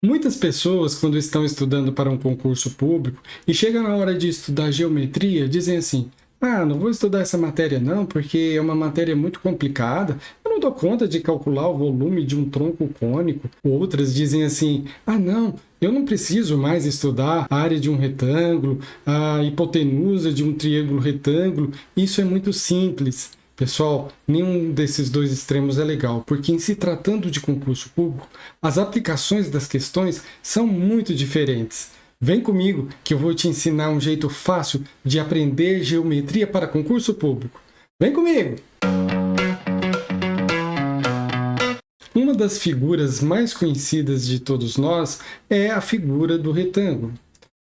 Muitas pessoas, quando estão estudando para um concurso público e chega na hora de estudar geometria, dizem assim: ah, não vou estudar essa matéria não, porque é uma matéria muito complicada, eu não dou conta de calcular o volume de um tronco cônico. Outras dizem assim: ah, não, eu não preciso mais estudar a área de um retângulo, a hipotenusa de um triângulo retângulo, isso é muito simples. Pessoal, nenhum desses dois extremos é legal, porque em se tratando de concurso público, as aplicações das questões são muito diferentes. Vem comigo que eu vou te ensinar um jeito fácil de aprender geometria para concurso público. Vem comigo! Uma das figuras mais conhecidas de todos nós é a figura do retângulo.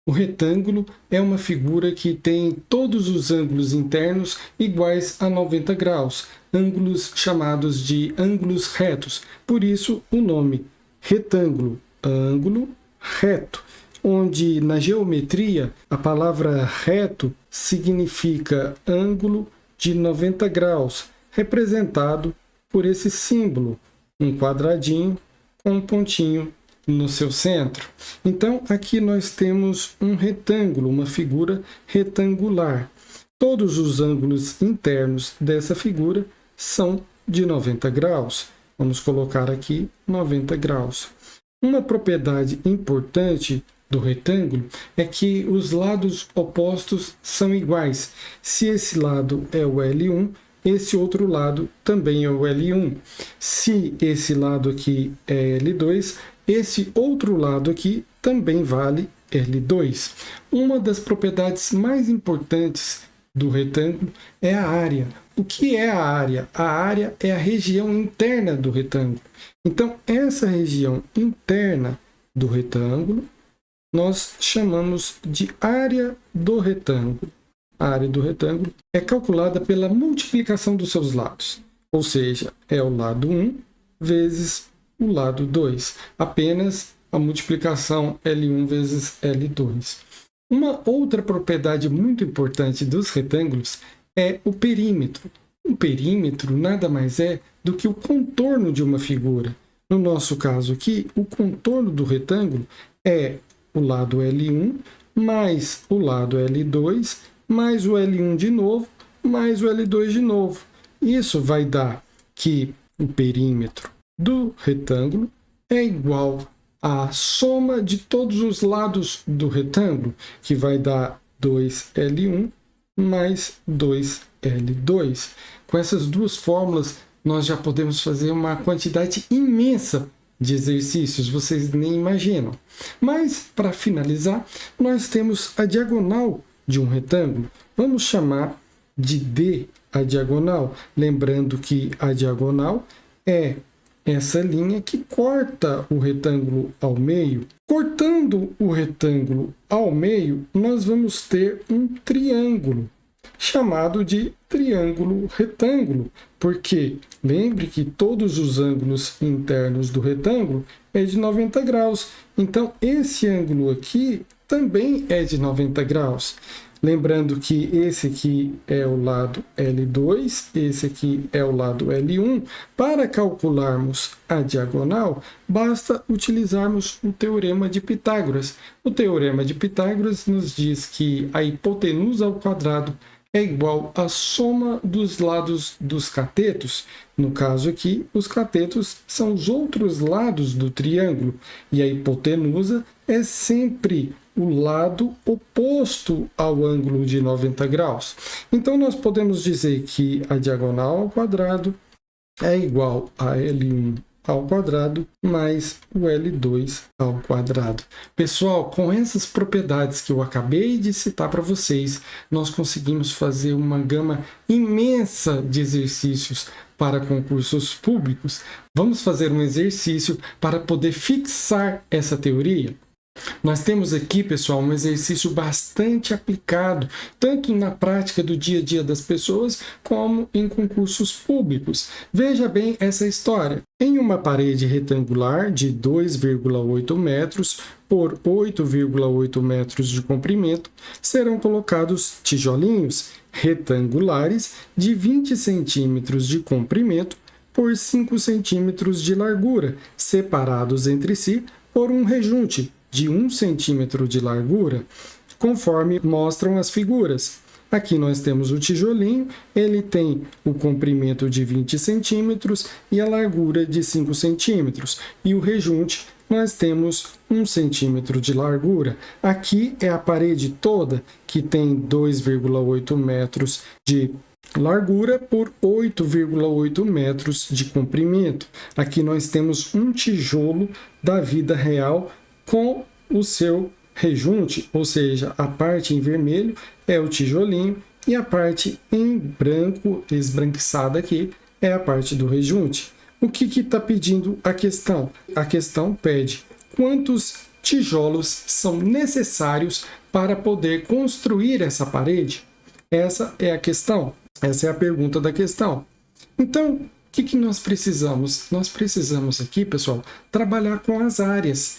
O retângulo é uma figura que tem todos os ângulos internos iguais a 90 graus, ângulos chamados de ângulos retos. Por isso o nome retângulo, ângulo reto, onde na geometria a palavra reto significa ângulo de 90 graus, representado por esse símbolo, um quadradinho com um pontinho no seu centro. Então, aqui nós temos um retângulo, uma figura retangular. Todos os ângulos internos dessa figura são de 90 graus. Vamos colocar aqui 90 graus. Uma propriedade importante do retângulo é que os lados opostos são iguais. Se esse lado é o L1, esse outro lado também é o L1. Se esse lado aqui é L2, esse outro lado aqui também vale L2. Uma das propriedades mais importantes do retângulo é a área. O que é a área? A área é a região interna do retângulo. Então, essa região interna do retângulo, nós chamamos de área do retângulo. A área do retângulo é calculada pela multiplicação dos seus lados, ou seja, é o lado 1 vezes o lado 2, apenas a multiplicação L1 vezes L2. Uma outra propriedade muito importante dos retângulos é o perímetro. O perímetro nada mais é do que o contorno de uma figura. No nosso caso aqui, o contorno do retângulo é o lado L1 mais o lado L2 mais o L1 de novo mais o L2 de novo. Isso vai dar que o perímetro do retângulo é igual à soma de todos os lados do retângulo, que vai dar 2L1 mais 2L2. Com essas duas fórmulas, nós já podemos fazer uma quantidade imensa de exercícios, vocês nem imaginam. Mas, para finalizar, nós temos a diagonal de um retângulo. Vamos chamar de D a diagonal, lembrando que a diagonal é essa linha que corta o retângulo ao meio. Cortando o retângulo ao meio, nós vamos ter um triângulo, chamado de triângulo retângulo, porque lembre que todos os ângulos internos do retângulo é de 90 graus. Então, esse ângulo aqui também é de 90 graus. Lembrando que esse aqui é o lado L2, esse aqui é o lado L1. Para calcularmos a diagonal, basta utilizarmos o Teorema de Pitágoras. O Teorema de Pitágoras nos diz que a hipotenusa ao quadrado é igual à soma dos lados dos catetos. No caso aqui, os catetos são os outros lados do triângulo, e a hipotenusa é sempre o lado oposto ao ângulo de 90 graus. Então, nós podemos dizer que a diagonal ao quadrado é igual a L1 ao quadrado mais o L2 ao quadrado. Pessoal, com essas propriedades que eu acabei de citar para vocês, nós conseguimos fazer uma gama imensa de exercícios para concursos públicos. Vamos fazer um exercício para poder fixar essa teoria? Nós temos aqui, pessoal, um exercício bastante aplicado, tanto na prática do dia a dia das pessoas, como em concursos públicos. Veja bem essa história. Em uma parede retangular de 2,8 metros por 8,8 metros de comprimento, serão colocados tijolinhos retangulares de 20 centímetros de comprimento por 5 centímetros de largura, separados entre si por um rejunte de 1 centímetro de largura, conforme mostram as figuras. Aqui nós temos o tijolinho, ele tem o comprimento de 20 centímetros e a largura de 5 centímetros. E o rejunte, nós temos 1 centímetro de largura. Aqui é a parede toda, que tem 2,8 metros de largura por 8,8 metros de comprimento. Aqui nós temos um tijolo da vida real com o seu rejunte, ou seja, a parte em vermelho é o tijolinho e a parte em branco, esbranquiçada aqui, é a parte do rejunte. O que está pedindo a questão? A questão pede quantos tijolos são necessários para poder construir essa parede? Essa é a questão, essa é a pergunta da questão. Então, o que nós precisamos? Nós precisamos aqui, pessoal, trabalhar com as áreas.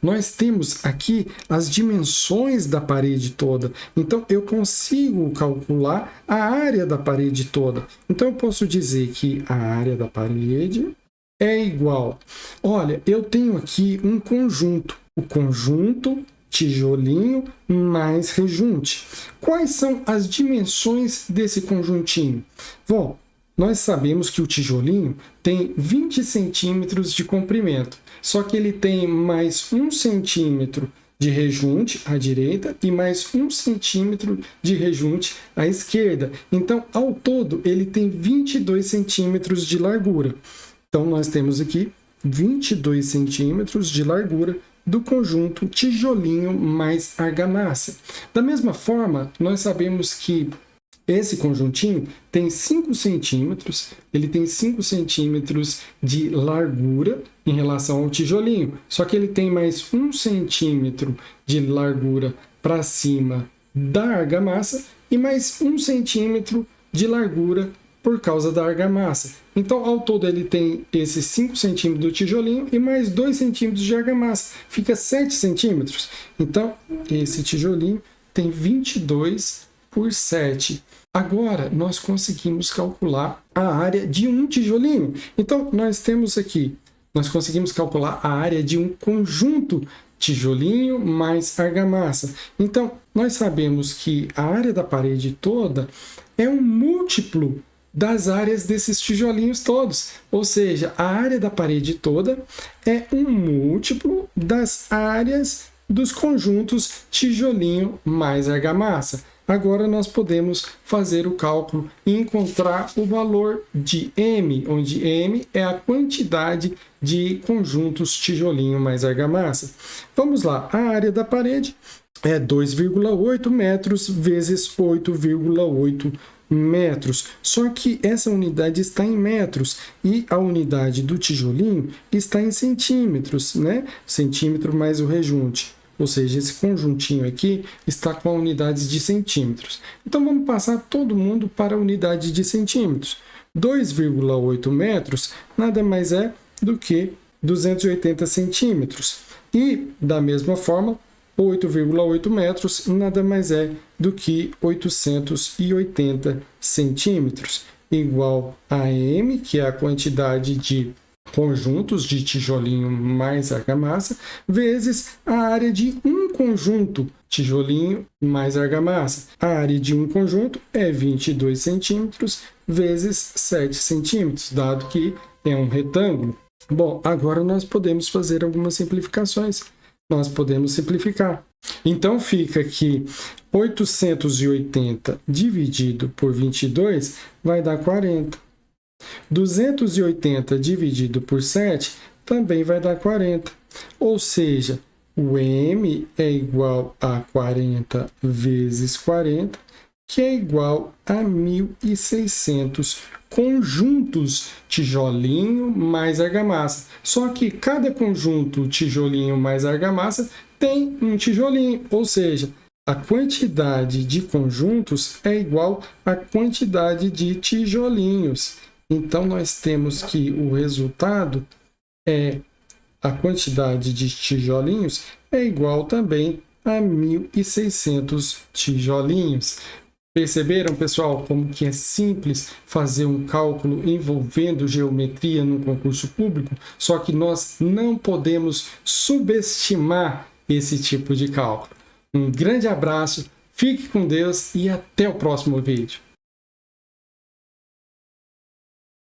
Nós temos aqui as dimensões da parede toda. Então, eu consigo calcular a área da parede toda. Então, eu posso dizer que a área da parede é igual. Olha, eu tenho aqui um conjunto. O conjunto tijolinho mais rejunte. Quais são as dimensões desse conjuntinho? Bom, nós sabemos que o tijolinho tem 20 centímetros de comprimento, só que ele tem mais 1 centímetro de rejunte à direita e mais 1 centímetro de rejunte à esquerda. Então, ao todo, ele tem 22 centímetros de largura. Então, nós temos aqui 22 centímetros de largura do conjunto tijolinho mais argamassa. Da mesma forma, nós sabemos que esse conjuntinho tem 5 centímetros, ele tem 5 centímetros de largura em relação ao tijolinho, só que ele tem mais 1 centímetro de largura para cima da argamassa e mais 1 centímetro de largura por causa da argamassa. Então, ao todo, ele tem esses 5 centímetros do tijolinho e mais 2 centímetros de argamassa, fica 7 centímetros. Então, esse tijolinho tem 22 por 7. Agora, nós conseguimos calcular a área de um tijolinho. Então, nós temos aqui, nós conseguimos calcular a área de um conjunto tijolinho mais argamassa. Então, nós sabemos que a área da parede toda é um múltiplo das áreas desses tijolinhos todos. Ou seja, a área da parede toda é um múltiplo das áreas dos conjuntos tijolinho mais argamassa. Agora nós podemos fazer o cálculo e encontrar o valor de M, onde M é a quantidade de conjuntos tijolinho mais argamassa. Vamos lá, a área da parede é 2,8 metros vezes 8,8 metros. Só que essa unidade está em metros e a unidade do tijolinho está em centímetros, né? Centímetro mais o rejunte. Ou seja, esse conjuntinho aqui está com unidades de centímetros. Então, vamos passar todo mundo para a unidade de centímetros. 2,8 metros nada mais é do que 280 centímetros. E, da mesma forma, 8,8 metros nada mais é do que 880 centímetros, igual a M, que é a quantidade de conjuntos de tijolinho mais argamassa, vezes a área de um conjunto tijolinho mais argamassa. A área de um conjunto é 22 centímetros vezes 7 centímetros, dado que é um retângulo. Bom, agora nós podemos fazer algumas simplificações. Nós podemos simplificar. Então, fica que 880 dividido por 22 vai dar 40. 280 dividido por 7 também vai dar 40. Ou seja, o M é igual a 40 vezes 40, que é igual a 1.600 conjuntos tijolinho mais argamassa. Só que cada conjunto tijolinho mais argamassa tem um tijolinho, ou seja, a quantidade de conjuntos é igual à quantidade de tijolinhos. Então, nós temos que o resultado é a quantidade de tijolinhos é igual também a 1.600 tijolinhos. Perceberam, pessoal, como que é simples fazer um cálculo envolvendo geometria num concurso público? Só que nós não podemos subestimar esse tipo de cálculo. Um grande abraço, fique com Deus e até o próximo vídeo.